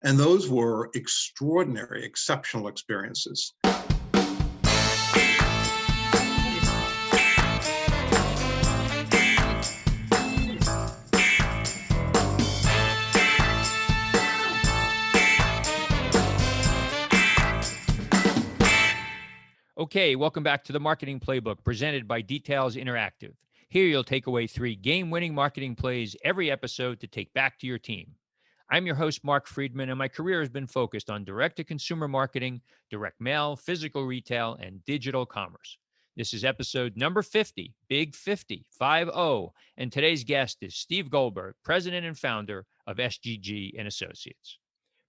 And those were extraordinary, exceptional experiences. Okay, welcome back to the Marketing Playbook presented by Details Interactive. Here you'll take away 3 game-winning marketing plays every episode to take back to your team. I'm your host, Mark Friedman, and my career has been focused on direct-to-consumer marketing, direct mail, physical retail, and digital commerce. This is episode number 50, Big 50, 5-0, and today's guest is Steve Goldberg, president and founder of Sgg Associates.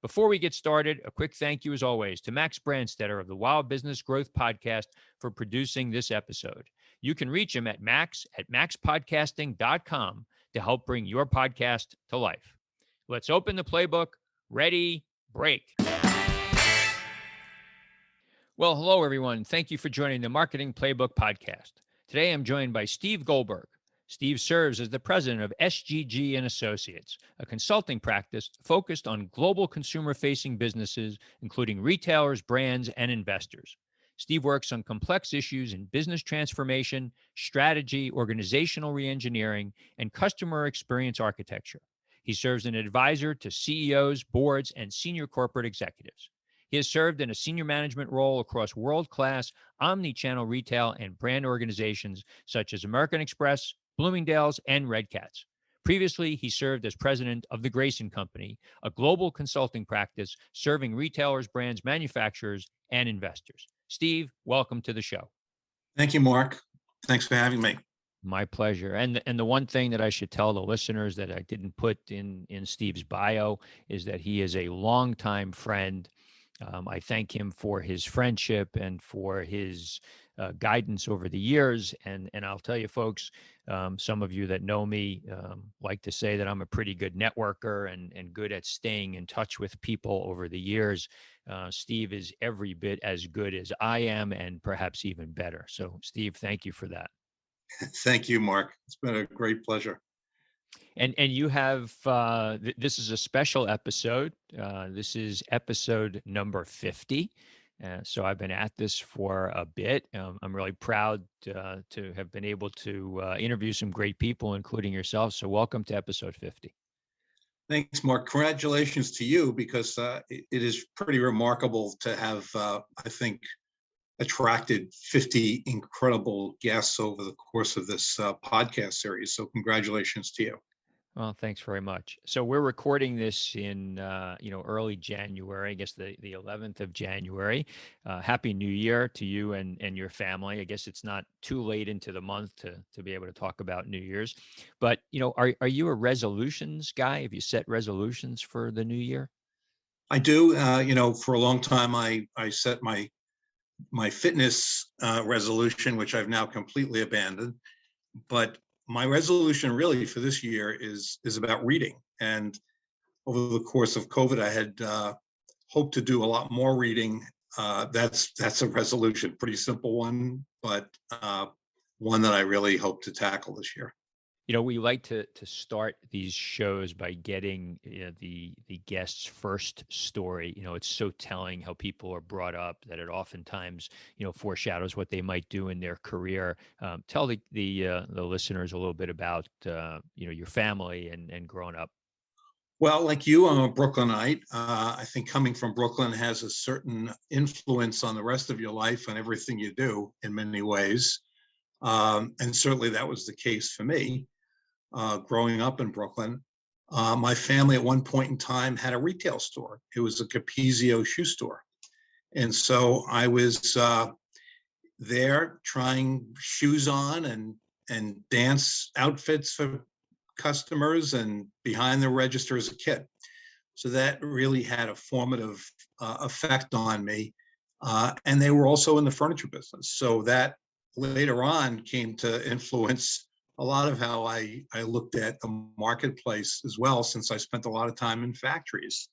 Before we get started, a quick thank you, as always, to Max Brandstetter of the Wild Business Growth Podcast for producing this episode. You can reach him at max@maxpodcasting.com to help bring your podcast to life. Let's open the playbook. Ready, break. Well, hello, everyone. Thank you for joining the Marketing Playbook podcast. Today, I'm joined by Steve Goldberg. Steve serves as the president of Sgg Associates, a consulting practice focused on global consumer-facing businesses, including retailers, brands, and investors. Steve works on complex issues in business transformation, strategy, organizational reengineering, and customer experience architecture. He serves as an advisor to CEOs, boards, and senior corporate executives. He has served in a senior management role across world-class omni-channel retail and brand organizations such as American Express, Bloomingdale's, and Redcats. Previously, he served as president of the Grayson Company, a global consulting practice serving retailers, brands, manufacturers, and investors. Steve, welcome to the show. Thank you, Mark. Thanks for having me. My pleasure. And the one thing that I should tell the listeners that I didn't put in Steve's bio is that he is a longtime friend. I thank him for his friendship and for his guidance over the years. And I'll tell you, folks, some of you that know me like to say that I'm a pretty good networker and good at staying in touch with people over the years. Steve is every bit as good as I am, and perhaps even better. So, Steve, thank you for that. Thank you, Mark. It's been a great pleasure. And you have, this is a special episode. This is episode number 50. So I've been at this for a bit. I'm really proud to have been able to interview some great people, including yourself. So welcome to episode 50. Thanks, Mark. Congratulations to you, because it is pretty remarkable to have, I think, attracted 50 incredible guests over the course of this podcast series. So congratulations to you. Well, thanks very much. So we're recording this in, early January, I guess the 11th of January. Happy New Year to you and your family. I guess it's not too late into the month to be able to talk about New Year's. But, are you a resolutions guy? Have you set resolutions for the new year? I do. For a long time, I set my fitness resolution, which I've now completely abandoned. But my resolution really for this year is about reading. And over the course of COVID, I had hoped to do a lot more reading. That's a resolution, pretty simple one, but one that I really hope to tackle this year. We like to start these shows by getting the guest's first story. It's so telling how people are brought up that it oftentimes foreshadows what they might do in their career. Tell the listeners a little bit about your family and growing up. Well, like you, I'm a Brooklynite. I think coming from Brooklyn has a certain influence on the rest of your life and everything you do in many ways. And certainly that was the case for me. Growing up in Brooklyn, my family at one point in time had a retail store. It was a Capezio shoe store. And so I was there trying shoes on and dance outfits for customers and behind the register as a kid. So that really had a formative effect on me. And they were also in the furniture business. So that later on came to influence a lot of how I looked at the marketplace as well, since I spent a lot of time in factories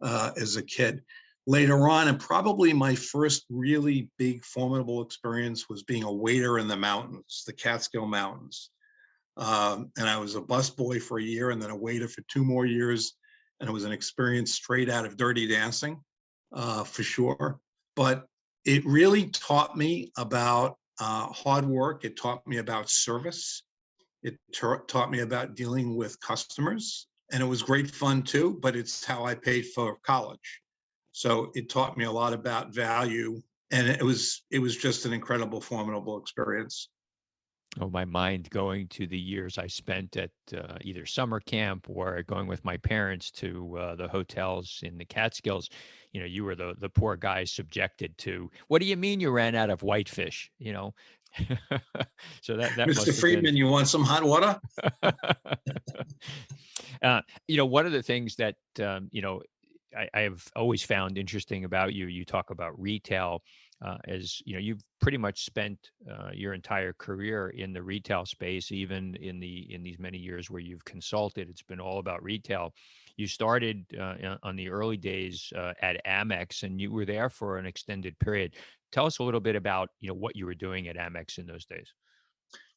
as a kid. Later on, and probably my first really big formidable experience was being a waiter in the mountains, the Catskill Mountains. And I was a busboy for a year and then a waiter for 2 more years. and it was an experience straight out of Dirty Dancing, for sure. But it really taught me about hard work. It taught me about service. It taught me about dealing with customers, and it was great fun too, but it's how I paid for college. So it taught me a lot about value, and it was just an incredible, formidable experience. Oh, my mind going to the years I spent at either summer camp or going with my parents to the hotels in the Catskills. You know, you were the poor guy subjected to, what do you mean you ran out of whitefish? You know, so that Mr. must have been. Friedman, you want some hot water? One of the things that I have always found interesting about you. You talk about retail, as you've pretty much spent your entire career in the retail space, even in these many years where you've consulted. It's been all about retail. You started on the early days at Amex, and you were there for an extended period. Tell us a little bit about what you were doing at Amex in those days.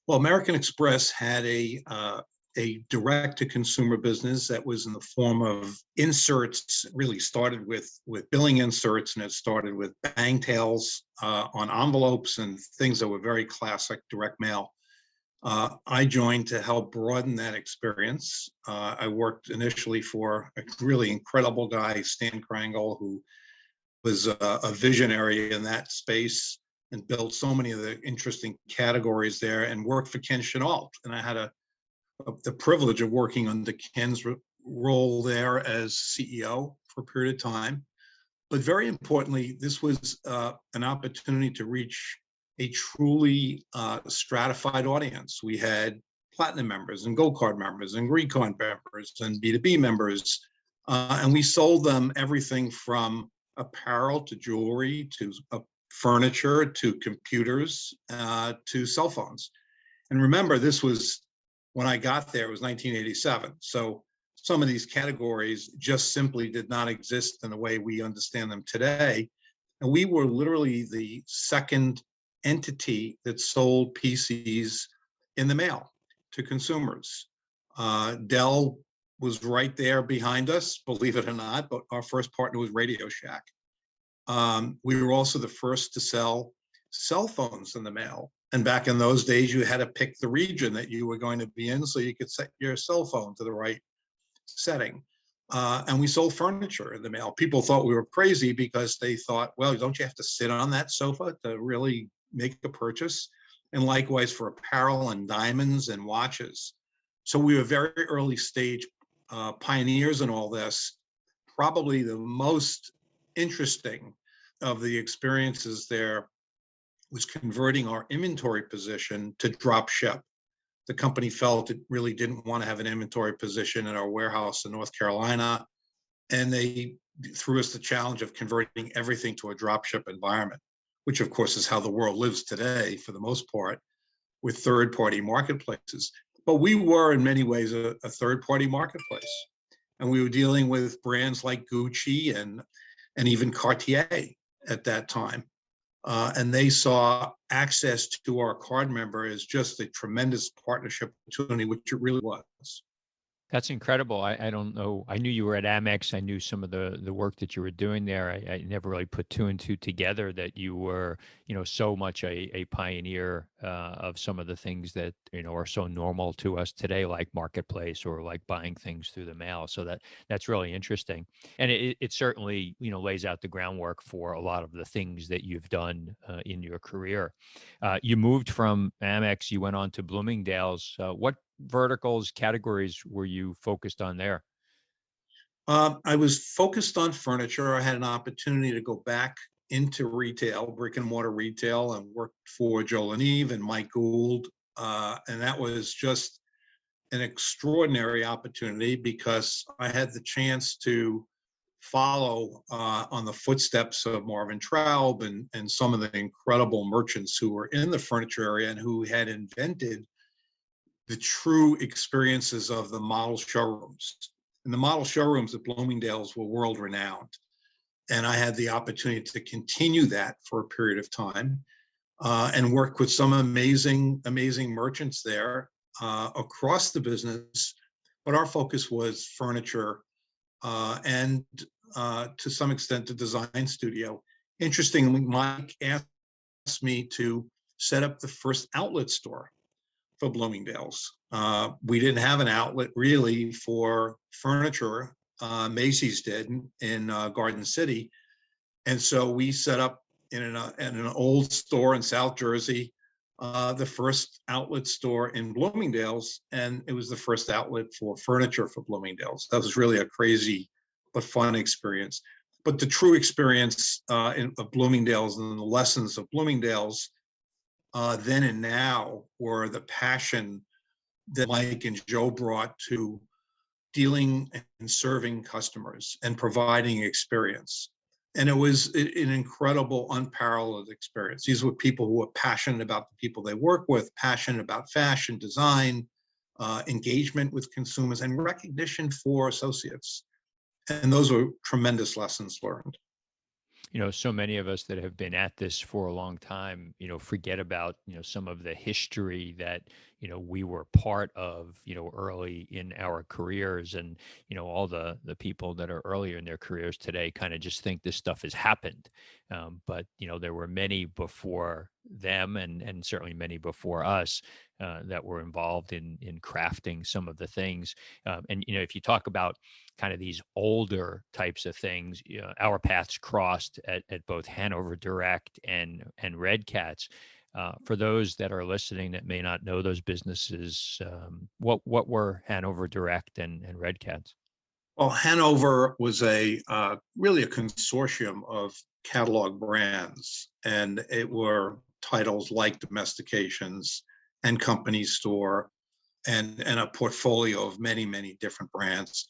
Well, American Express had a direct-to-consumer business that was in the form of inserts. Really started with billing inserts, and it started with bang tails on envelopes and things that were very classic direct mail. I joined to help broaden that experience. I worked initially for a really incredible guy, Stan Krangle, who was a visionary in that space and built so many of the interesting categories there, and worked for Ken Chenault. And I had the privilege of working under Ken's role there as CEO for a period of time. But very importantly, this was an opportunity to reach a truly stratified audience. We had platinum members and gold card members and green card members and B2B members. And we sold them everything from apparel to jewelry to furniture to computers to cell phones. And remember, this was when I got there, it was 1987. So some of these categories just simply did not exist in the way we understand them today. And we were literally the second entity that sold PCs in the mail to consumers. Dell was right there behind us, believe it or not, but our first partner was Radio Shack. We were also the first to sell cell phones in the mail. And back in those days, you had to pick the region that you were going to be in so you could set your cell phone to the right setting. And we sold furniture in the mail. People thought we were crazy because they thought, well, don't you have to sit on that sofa to really make a purchase? And likewise for apparel and diamonds and watches. So we were very early stage pioneers in all this. Probably the most interesting of the experiences there was converting our inventory position to drop ship. The company felt it really didn't want to have an inventory position in our warehouse in North Carolina, and they threw us the challenge of converting everything to a drop ship environment, which of course is how the world lives today for the most part, with third-party marketplaces. But we were in many ways a third-party marketplace, and we were dealing with brands like Gucci and even Cartier at that time. And they saw access to our card member as just a tremendous partnership opportunity, which it really was. That's incredible. I don't know. I knew you were at Amex. I knew some of the work that you were doing there. I never really put two and two together that you were, so much a pioneer of some of the things that, are so normal to us today, like marketplace or like buying things through the mail. So that's really interesting. And it certainly, lays out the groundwork for a lot of the things that you've done in your career. You moved from Amex, you went on to Bloomingdale's. What verticals, categories were you focused on there? I was focused on furniture. I had an opportunity to go back into retail, brick and mortar retail, and worked for Joel and Eve and Mike Gould. And that was just an extraordinary opportunity because I had the chance to follow on the footsteps of Marvin Traub and some of the incredible merchants who were in the furniture area and who had invented the true experiences of the model showrooms. And the model showrooms at Bloomingdale's were world renowned. And I had the opportunity to continue that for a period of time and work with some amazing merchants there across the business. But our focus was furniture and to some extent the design studio. Interestingly, Mike asked me to set up the first outlet store for Bloomingdale's. We didn't have an outlet really for furniture. Macy's did in Garden City. And so we set up in an old store in South Jersey, the first outlet store in Bloomingdale's, and it was the first outlet for furniture for Bloomingdale's. That was really a crazy but fun experience. But the true experience of Bloomingdale's and the lessons of Bloomingdale's then and now were the passion that Mike and Joe brought to dealing and serving customers and providing experience. And it was an incredible, unparalleled experience. These were people who were passionate about the people they work with, passionate about fashion, design, engagement with consumers, and recognition for associates. And those were tremendous lessons learned. So many of us that have been at this for a long time, forget about, some of the history that, we were part of, early in our careers. And, all the people that are earlier in their careers today kind of just think this stuff has happened. But, there were many before them and certainly many before us that were involved in crafting some of the things. And, if you talk about kind of these older types of things, our paths crossed at both Hanover Direct and Redcats. For those that are listening that may not know those businesses, what were Hanover Direct and Redcats? Well, Hanover was really a consortium of catalog brands, and it were titles like Domestications and Company Store and a portfolio of many, many different brands.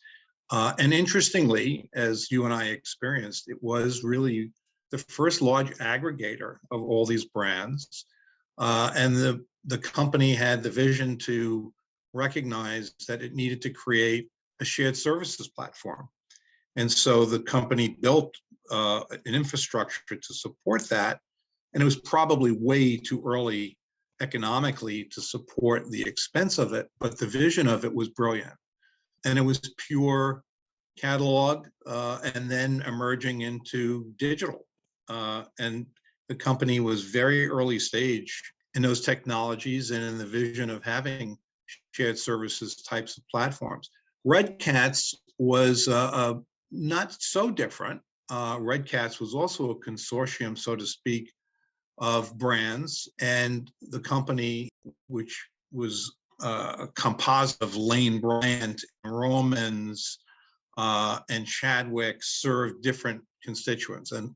And interestingly, as you and I experienced, it was really the first large aggregator of all these brands. And the company had the vision to recognize that it needed to create a shared services platform. And so the company built an infrastructure to support that. And it was probably way too early economically to support the expense of it, but the vision of it was brilliant. And it was pure catalog and then emerging into digital. And the company was very early stage in those technologies and in the vision of having shared services types of platforms. Redcats was not so different. Redcats was also a consortium, so to speak, of brands, and the company, which was a composite of Lane Bryant, Romans, and Chadwick, served different constituents. And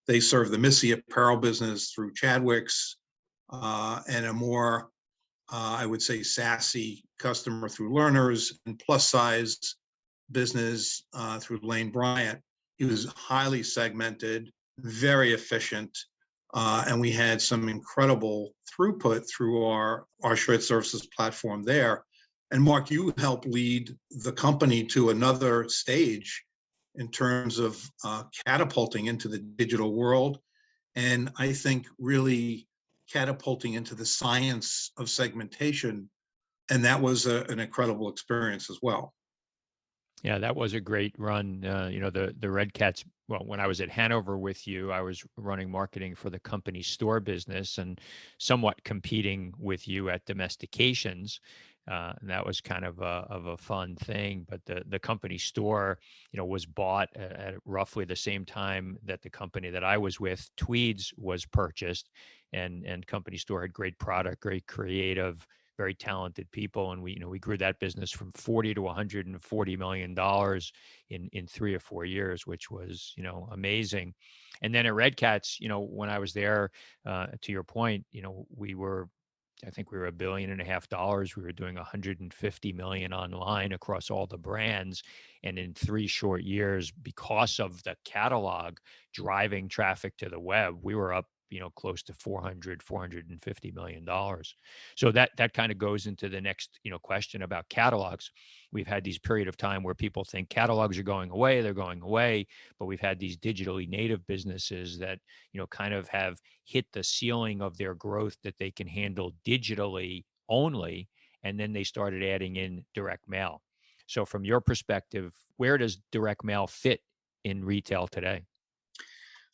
they served the Missy apparel business through Chadwick's and a more, I would say, sassy customer through Learners, and plus size business through Lane Bryant. It was highly segmented, very efficient, and we had some incredible throughput through our shared services platform there. And Mark, you helped lead the company to another stage in terms of catapulting into the digital world, and I think really catapulting into the science of segmentation. And that was an incredible experience as well. Yeah, that was a great run. The Redcats. Well, when I was at Hanover with you, I was running marketing for the company store business and somewhat competing with you at Domestications. And that was kind of a fun thing. But the company store, was bought at roughly the same time that the company that I was with, Tweeds, was purchased, and company store had great product, great creative, very talented people, and we grew that business from 40 to 140 million dollars in 3 or 4 years, which was amazing. And then at Redcats, when I was there, to your point, I think we were $1.5 billion. We were doing 150 million online across all the brands, and in 3 short years, because of the catalog driving traffic to the web, we were up close to $450 million. So that kind of goes into the next, question about catalogs. We've had these period of time where people think catalogs are going away, they're going away, but we've had these digitally native businesses that, kind of have hit the ceiling of their growth that they can handle digitally only. And then they started adding in direct mail. So from your perspective, where does direct mail fit in retail today?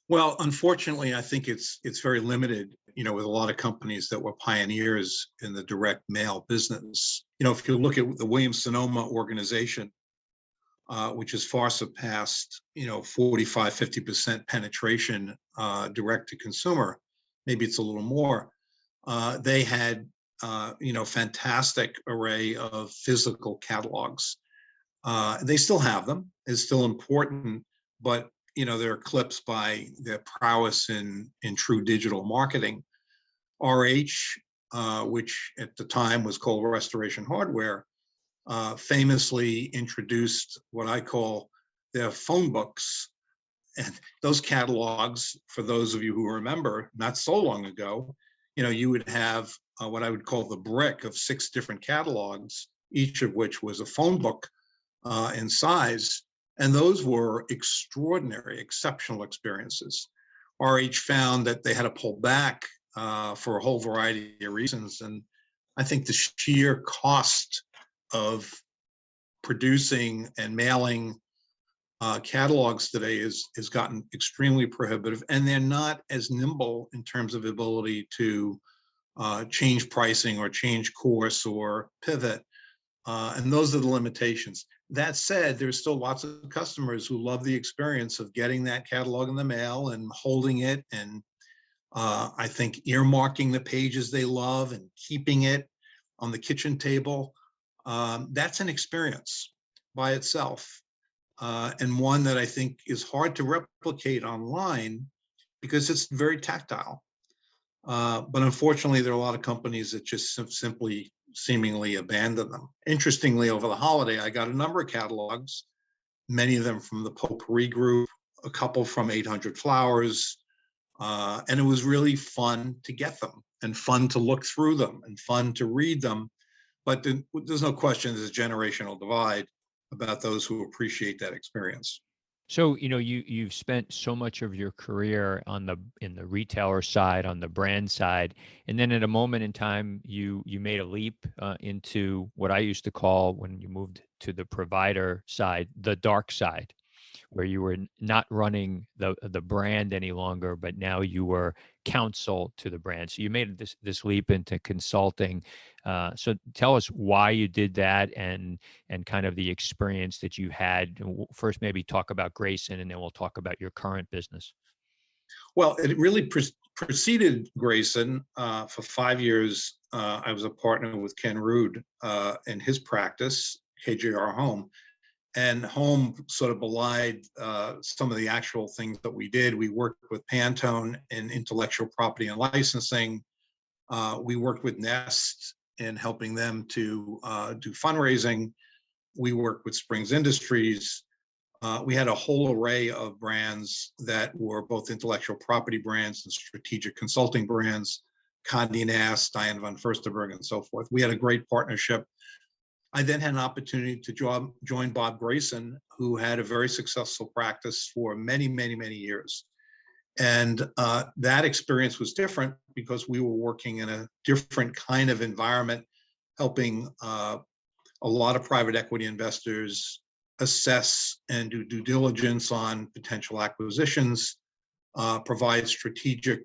Well, unfortunately, I think it's very limited, with a lot of companies that were pioneers in the direct mail business. If you look at the Williams-Sonoma organization, which has far surpassed, 45, 50% penetration direct to consumer, maybe it's a little more. They had, fantastic array of physical catalogs. They still have them. It's still important, but they're eclipsed by their prowess in true digital marketing. RH, which at the time was called Restoration Hardware, famously introduced what I call their phone books. And those catalogs, for those of you who remember, not so long ago, you would have what I would call the brick of 6 different catalogs, each of which was a phone book in size. And those were extraordinary, exceptional experiences. RH found that they had to pull back for a whole variety of reasons. And I think the sheer cost of producing and mailing catalogs today has gotten extremely prohibitive, and they're not as nimble in terms of ability to change pricing or change course or pivot. And those are the limitations. That said, there's still lots of customers who love the experience of getting that catalog in the mail and holding it, and I think earmarking the pages they love and keeping it on the kitchen table. That's an experience by itself, and one that I think is hard to replicate online because it's very tactile. But unfortunately, there are a lot of companies that just simply seemingly abandon them. Interestingly, over the holiday, I got a number of catalogs, many of them from the Potpourri Group, a couple from 800 Flowers, and it was really fun to get them and fun to look through them and fun to read them. But there's no question there's a generational divide about those who appreciate that experience. So, you've spent so much of your career in the retailer side, on the brand side, and then at a moment in time, you made a leap into what I used to call, when you moved to the provider side, the dark side, where you were not running the brand any longer, but now you were counsel to the brand. So you made this leap into consulting. So tell us why you did that, and kind of the experience that you had. First, maybe talk about Grayson, and then we'll talk about your current business. Well, it really preceded Grayson. For 5 years, I was a partner with Ken Rude in his practice, KJR Home. And Home sort of belied some of the actual things that we did. We worked with Pantone in intellectual property and licensing. We worked with Nest in helping them to do fundraising. We worked with Springs Industries. We had a whole array of brands that were both intellectual property brands and strategic consulting brands, Condé Nast, Diane von Furstenberg, and so forth. We had a great partnership. I then had an opportunity to join Bob Grayson, who had a very successful practice for many, many, many years. And that experience was different because we were working in a different kind of environment, helping a lot of private equity investors assess and do due diligence on potential acquisitions, provide strategic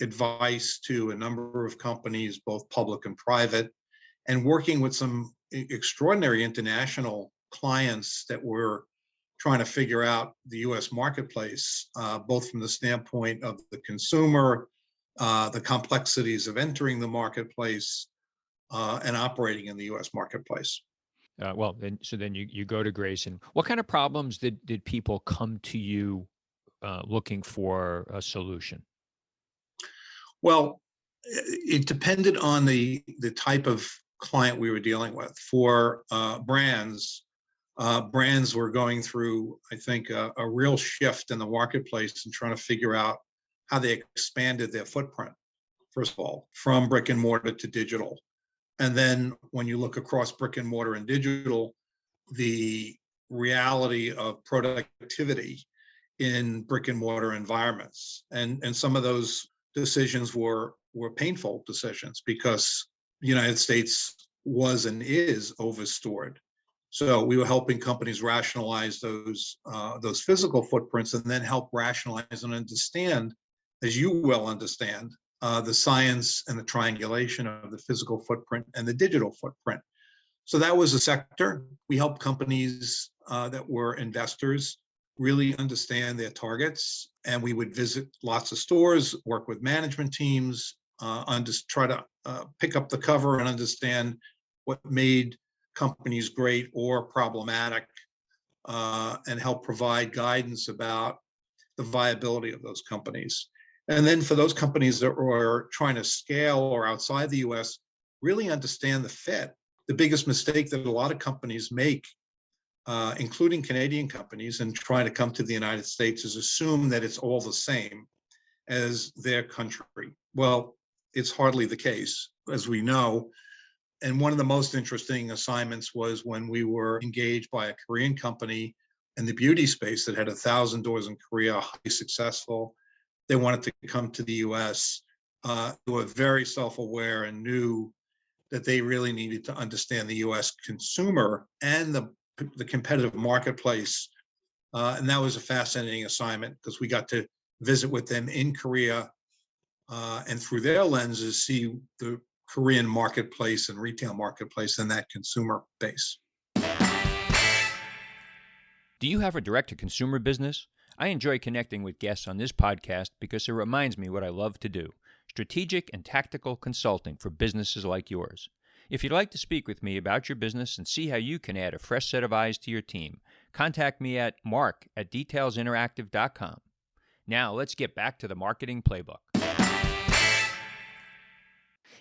advice to a number of companies, both public and private, and working with some extraordinary international clients that were trying to figure out the US marketplace, both from the standpoint of the consumer, the complexities of entering the marketplace, and operating in the US marketplace. Well, then you go to Grayson. What kind of problems did people come to you looking for a solution? Well, it depended on the type of client we were dealing with. For brands were going through, I think, a real shift in the marketplace and trying to figure out how they expanded their footprint, first of all, from brick and mortar to digital. And then when you look across brick and mortar and digital, the reality of productivity in brick and mortar environments. And some of those decisions were painful decisions because the United States was and is overstored. So we were helping companies rationalize those physical footprints, and then help rationalize and understand, as you well understand, the science and the triangulation of the physical footprint and the digital footprint. So that was a sector. We helped companies that were investors really understand their targets, and we would visit lots of stores, work with management teams, try to pick up the cover and understand what made companies great or problematic, and help provide guidance about the viability of those companies. And then for those companies that were trying to scale or outside the US, really understand the fit. The biggest mistake that a lot of companies make, including Canadian companies, and trying to come to the United States, is assume that it's all the same as their country. Well, it's hardly the case, as we know. And one of the most interesting assignments was when we were engaged by a Korean company in the beauty space that had 1,000 doors in Korea, highly successful. They wanted to come to the US. They were very self-aware and knew that they really needed to understand the US consumer and the competitive marketplace. And that was a fascinating assignment because we got to visit with them in Korea, and through their lenses, see the Korean marketplace and retail marketplace and that consumer base. Do you have a direct-to-consumer business? I enjoy connecting with guests on this podcast because it reminds me what I love to do: strategic and tactical consulting for businesses like yours. If you'd like to speak with me about your business and see how you can add a fresh set of eyes to your team, contact me at mark@detailsinteractive.com. Now, let's get back to the marketing playbook.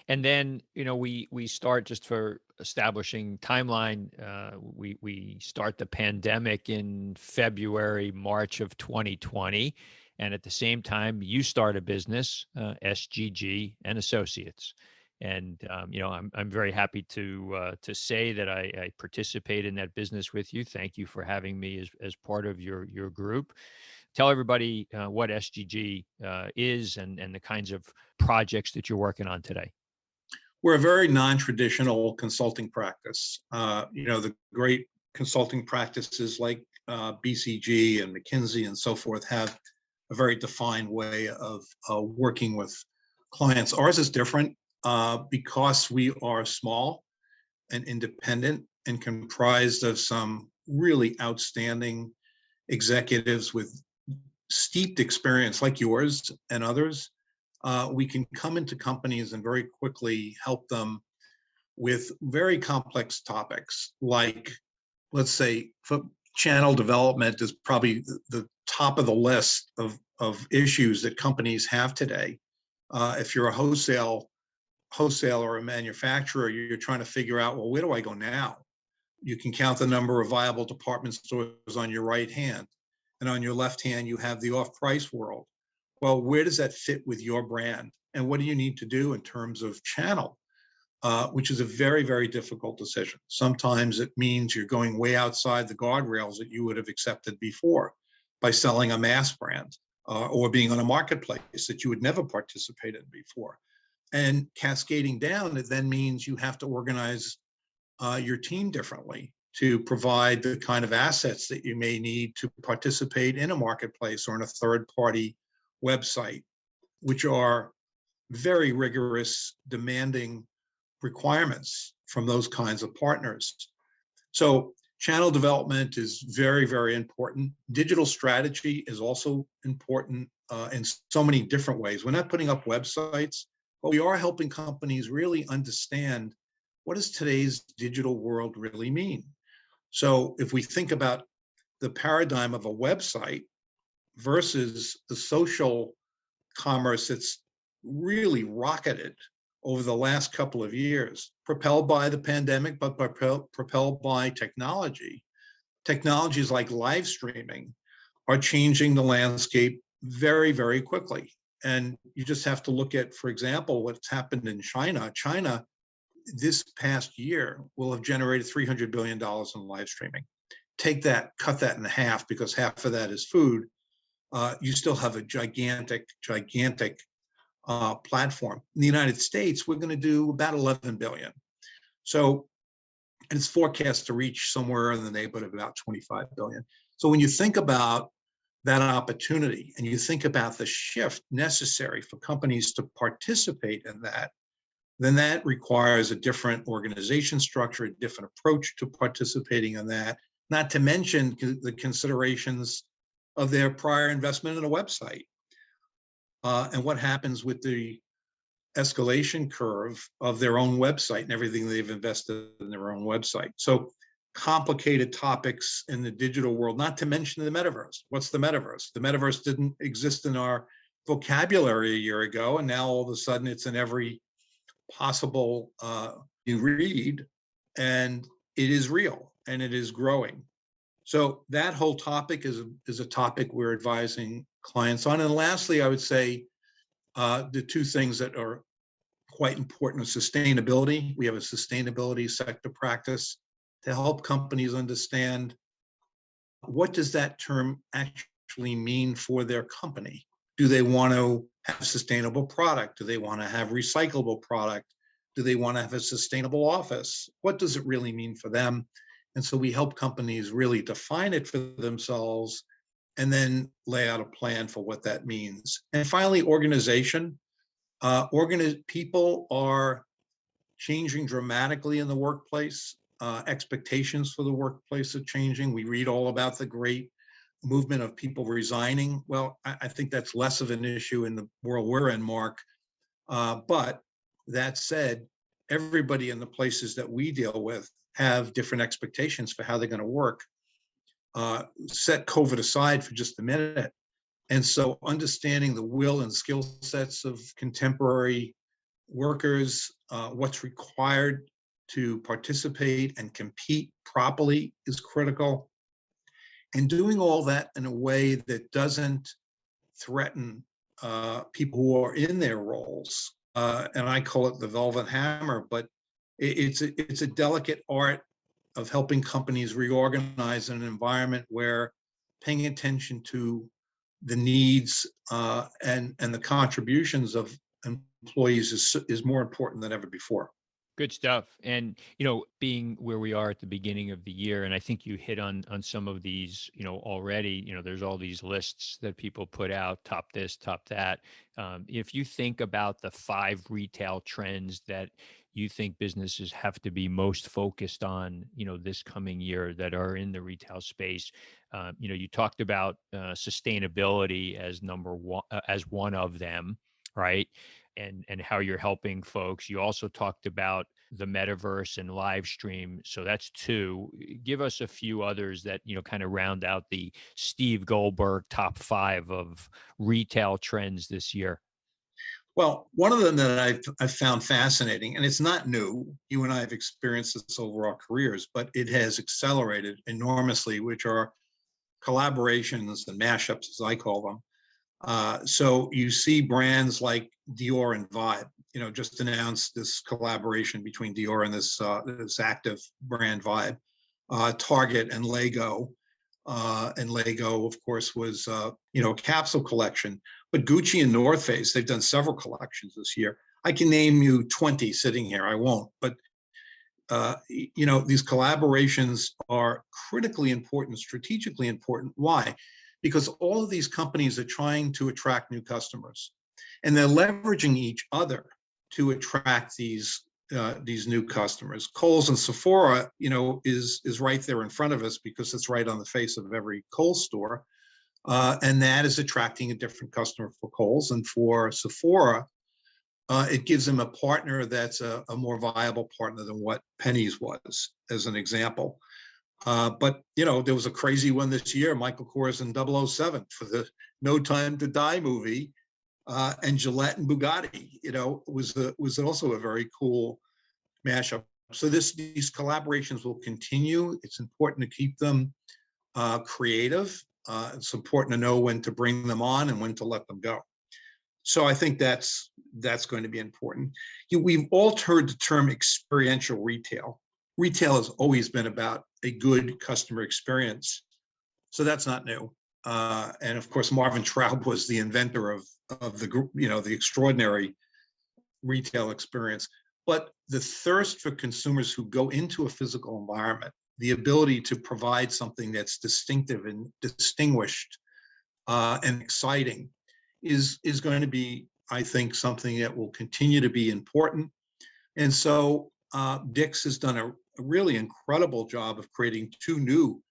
And then, we start, just for establishing timeline, we start the pandemic in February, March of 2020. And at the same time, you start a business, Sgg and Associates. And, I'm very happy to say that I participate in that business with you. Thank you for having me as part of your group. Tell everybody what Sgg is and the kinds of projects that you're working on today. We're a very non-traditional consulting practice. The great consulting practices like BCG and McKinsey and so forth have a very defined way of working with clients. Ours is different because we are small and independent and comprised of some really outstanding executives with steeped experience like yours and others. We can come into companies and very quickly help them with very complex topics, like, let's say, channel development is probably the top of the list of issues that companies have today. If you're a wholesaler or a manufacturer, you're trying to figure out, well, where do I go now? You can count the number of viable department stores on your right hand, and on your left hand, you have the off-price world. Well, where does that fit with your brand? And what do you need to do in terms of channel, which is a very, very difficult decision. Sometimes it means you're going way outside the guardrails that you would have accepted before by selling a mass brand or being on a marketplace that you would never participate in before. And cascading down, it then means you have to organize your team differently to provide the kind of assets that you may need to participate in a marketplace or in a third-party website, which are very rigorous, demanding requirements from those kinds of partners. So channel development is very, very important. Digital strategy is also important in so many different ways. We're not putting up websites, but we are helping companies really understand, what does today's digital world really mean? So if we think about the paradigm of a website versus the social commerce that's really rocketed over the last couple of years, propelled by the pandemic, but propelled by technology. Technologies like live streaming are changing the landscape very, very quickly. And you just have to look at, for example, what's happened in China. China, this past year, will have generated $300 billion in live streaming. Take that, cut that in half, because half of that is food. You still have a gigantic platform. In the United States, we're going to do about 11 billion. So and it's forecast to reach somewhere in the neighborhood of about 25 billion. So when you think about that opportunity and you think about the shift necessary for companies to participate in that, then that requires a different organization structure, a different approach to participating in that, not to mention the considerations of their prior investment in a website. And what happens with the escalation curve of their own website and everything they've invested in their own website. So complicated topics in the digital world, not to mention the metaverse. What's the metaverse? The metaverse didn't exist in our vocabulary a year ago, and now all of a sudden it's in every possible you read, and it is real and it is growing. So that whole topic is a topic we're advising clients on. And lastly, I would say the two things that are quite important are sustainability. We have a sustainability sector practice to help companies understand what does that term actually mean for their company. Do they want to have sustainable product? Do they want to have recyclable product? Do they want to have a sustainable office? What does it really mean for them? And so we help companies really define it for themselves and then lay out a plan for what that means. And finally, organization. People are changing dramatically in the workplace. Expectations for the workplace are changing. We read all about the great movement of people resigning. Well, I think that's less of an issue in the world we're in, Mark. But that said, everybody in the places that we deal with have different expectations for how they're going to work. Set COVID aside for just a minute. And so understanding the will and skill sets of contemporary workers, what's required to participate and compete properly is critical. And doing all that in a way that doesn't threaten people who are in their roles. And I call it the velvet hammer, but it's a delicate art of helping companies reorganize in an environment where paying attention to the needs and the contributions of employees is more important than ever before. Good stuff. And, being where we are at the beginning of the year, and I think you hit on some of these, already, there's all these lists that people put out, top this, top that. If you think about the 5 retail trends that you think businesses have to be most focused on, this coming year that are in the retail space, you talked about sustainability as number one, as one of them, right? And how you're helping folks. You also talked about the metaverse and live stream. So that's 2. Give us a few others that, kind of round out the Steve Goldberg top 5 of retail trends this year. Well, one of them that I've found fascinating, and it's not new. You and I have experienced this over our careers, but it has accelerated enormously, which are collaborations and mashups, as I call them. So you see brands like Dior and Vibe, just announced this collaboration between Dior and this active brand Vibe. Target and Lego. And Lego, of course, was a capsule collection. But Gucci and North Face, they've done several collections this year. I can name you 20 sitting here. I won't. But these collaborations are critically important, strategically important. Why? Because all of these companies are trying to attract new customers, and they're leveraging each other to attract these new customers. Kohl's and Sephora, is right there in front of us because it's right on the face of every Kohl's store, and that is attracting a different customer for Kohl's. And for Sephora, it gives them a partner that's a more viable partner than what Penny's was, as an example. But there was a crazy one this year, Michael Kors and 007 for the No Time to Die movie, and Gillette and Bugatti, was also a very cool mashup. So these collaborations will continue. It's important to keep them creative. It's important to know when to bring them on and when to let them go. So I think that's going to be important. We've all heard the term experiential retail. Retail has always been about a good customer experience. So that's not new. And of course, Marvin Traub was the inventor of the extraordinary retail experience. but the thirst for consumers who go into a physical environment, the ability to provide something that's distinctive and distinguished and exciting is going to be, I think, something that will continue to be important. And so Dick's has done a really incredible job of creating two new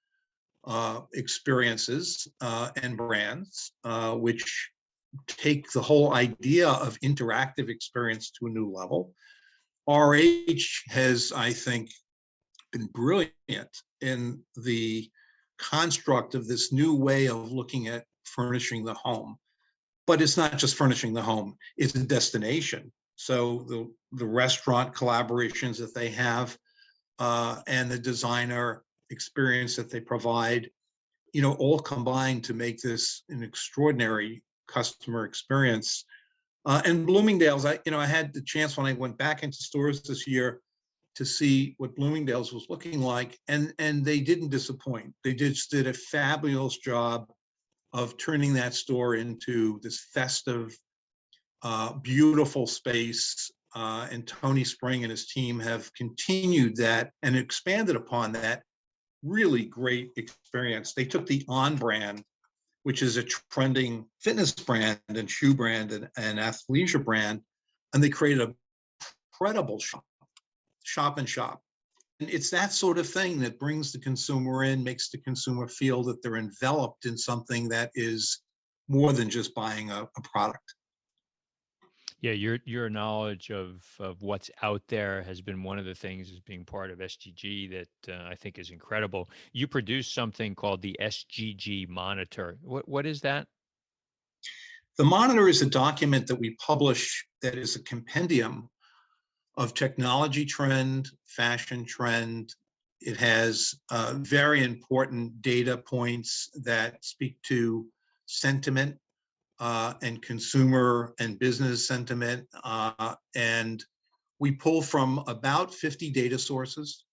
experiences and brands, which take the whole idea of interactive experience to a new level. RH has, I think, been brilliant in the construct of this new way of looking at furnishing the home. But it's not just furnishing the home, it's a destination. So the restaurant collaborations that they have and the designer experience that they provide, all combined to make this an extraordinary customer experience. And Bloomingdale's, I had the chance when I went back into stores this year to see what Bloomingdale's was looking like, and they didn't disappoint. They just did a fabulous job of turning that store into this festive, beautiful space. And Tony Spring and his team have continued that and expanded upon that really great experience. They took the On brand, which is a trending fitness brand and shoe brand and athleisure brand, and they created an incredible shop and shop. And it's that sort of thing that brings the consumer in, makes the consumer feel that they're enveloped in something that is more than just buying a product. Yeah, your knowledge of what's out there has been one of the things as being part of SGG that I think is incredible. You produce something called the Sgg Monitor. What is that? The Monitor is a document that we publish that is a compendium of technology trend, fashion trend. It has very important data points that speak to sentiment and consumer and business sentiment. And we pull from about 50 data sources.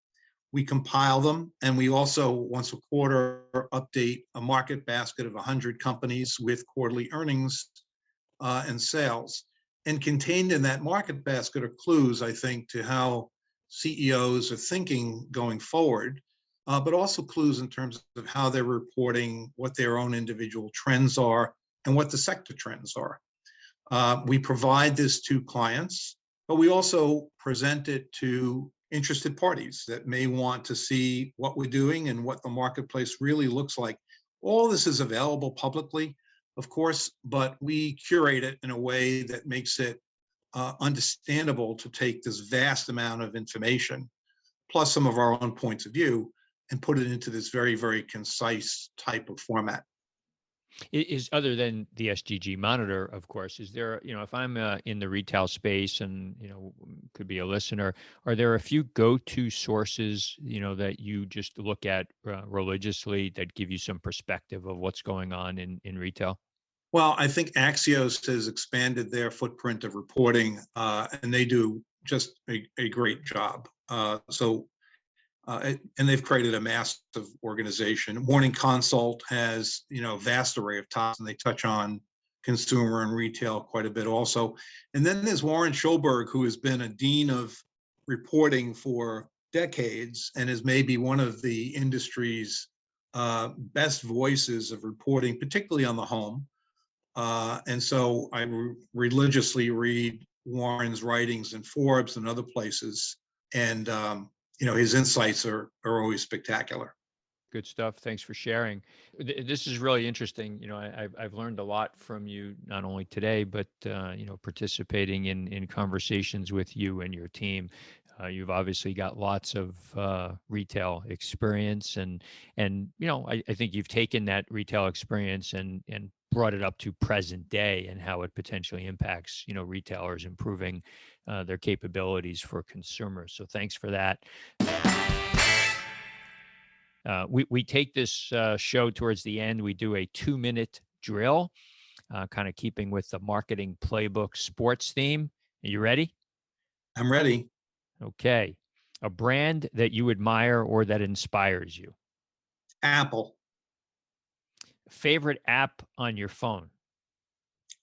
We compile them, and we also, once a quarter, update a market basket of 100 companies with quarterly earnings and sales. And contained in that market basket are clues, I think, to how CEOs are thinking going forward, but also clues in terms of how they're reporting, what their own individual trends are, and what the sector trends are. We provide this to clients, but we also present it to interested parties that may want to see what we're doing and what the marketplace really looks like. All this is available publicly, of course, but we curate it in a way that makes it understandable to take this vast amount of information, plus some of our own points of view, and put it into this very, very concise type of format. Is other than the Sgg Monitor, of course, is there, if I'm in the retail space and, could be a listener, are there a few go-to sources, that you just look at religiously that give you some perspective of what's going on in retail? Well, I think Axios has expanded their footprint of reporting, and they do just a great job. And they've created a massive organization. Morning Consult has, a vast array of topics, and they touch on consumer and retail quite a bit also. And then there's Warren Schulberg, who has been a dean of reporting for decades and is maybe one of the industry's best voices of reporting, particularly on the home. And so I religiously read Warren's writings in Forbes and other places. And his insights are always spectacular. Good stuff. Thanks for sharing. This is really interesting. I've learned a lot from you, not only today, but participating in conversations with you and your team. You've obviously got lots of retail experience, and I think you've taken that retail experience and brought it up to present day and how it potentially impacts retailers improving their capabilities for consumers. So thanks for that. We take this show towards the end. We do a 2-minute drill, kind of keeping with the marketing playbook sports theme. Are you ready? I'm ready. Okay. A brand that you admire or that inspires you? Apple. Favorite app on your phone?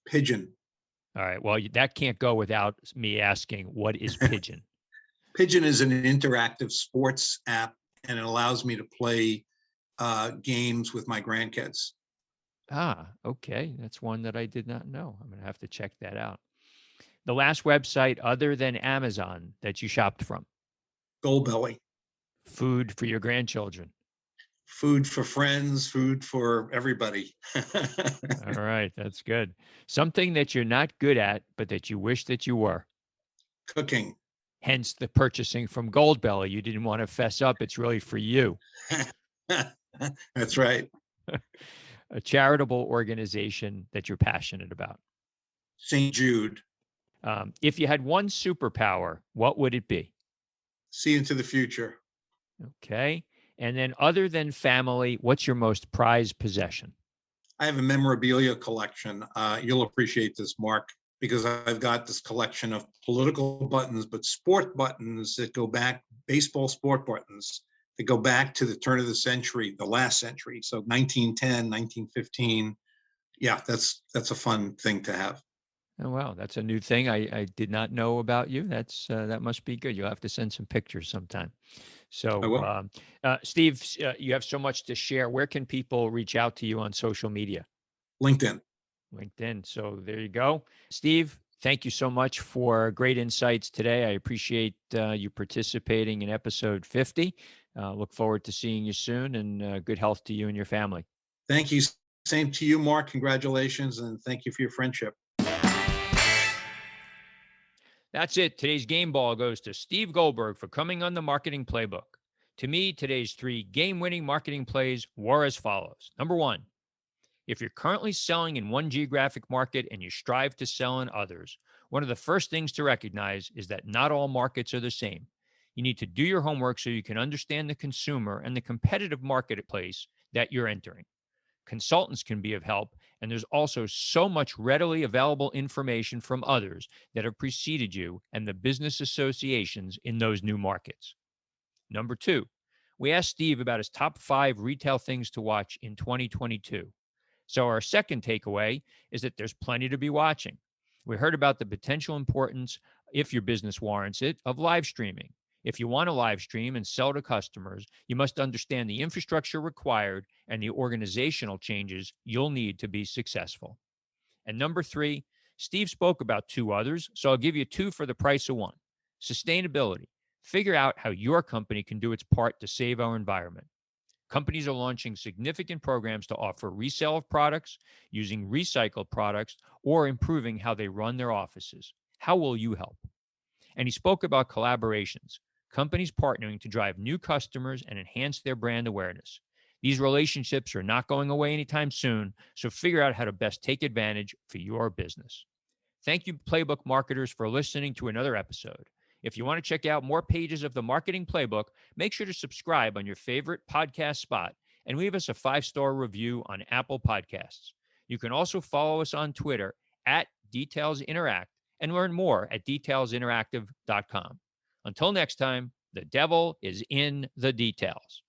Pigeon. All right. Well, that can't go without me asking, what is Pigeon? Pigeon is an interactive sports app, and it allows me to play games with my grandkids. Ah, okay. That's one that I did not know. I'm going to have to check that out. The last website other than Amazon that you shopped from? Goldbelly. Food for your grandchildren. Food for friends, food for everybody. All right, that's good. Something that you're not good at, but that you wish that you were. Cooking. Hence the purchasing from Goldbelly. You didn't want to fess up. It's really for you. That's right. A charitable organization that you're passionate about. St. Jude. If you had one superpower, what would it be? See into the future. Okay. And then other than family, what's your most prized possession? I have a memorabilia collection. You'll appreciate this, Mark, because I've got this collection of political buttons, but sport buttons that go back, baseball sport buttons that go back to the turn of the century, the last century. So 1910, 1915. Yeah, that's a fun thing to have. Oh, wow. That's a new thing I did not know about you. That must be good. You'll have to send some pictures sometime. I will. So, Steve, you have so much to share. Where can people reach out to you on social media? LinkedIn. LinkedIn. So there you go. Steve, thank you so much for great insights today. I appreciate you participating in episode 50. Look forward to seeing you soon, and good health to you and your family. Thank you. Same to you, Mark. Congratulations, and thank you for your friendship. That's it. Today's game ball goes to Steve Goldberg for coming on the Marketing Playbook. To me, today's 3 game-winning marketing plays were as follows. Number 1, if you're currently selling in one geographic market and you strive to sell in others, one of the first things to recognize is that not all markets are the same. You need to do your homework so you can understand the consumer and the competitive marketplace that you're entering. Consultants can be of help, and there's also so much readily available information from others that have preceded you and the business associations in those new markets. Number 2, we asked Steve about his top 5 retail things to watch in 2022. So our second takeaway is that there's plenty to be watching. We heard about the potential importance, if your business warrants it, of live streaming. If you want to live stream and sell to customers, you must understand the infrastructure required and the organizational changes you'll need to be successful. And number 3, Steve spoke about 2 others, so I'll give you 2 for the price of 1. Sustainability. Figure out how your company can do its part to save our environment. Companies are launching significant programs to offer resale of products, using recycled products, or improving how they run their offices. How will you help? And he spoke about collaborations, companies partnering to drive new customers and enhance their brand awareness. These relationships are not going away anytime soon, so figure out how to best take advantage for your business. Thank you, Playbook marketers, for listening to another episode. If you want to check out more pages of the Marketing Playbook, make sure to subscribe on your favorite podcast spot and leave us a 5-star review on Apple Podcasts. You can also follow us on Twitter at DetailsInteract and learn more at detailsinteractive.com. Until next time, the devil is in the details.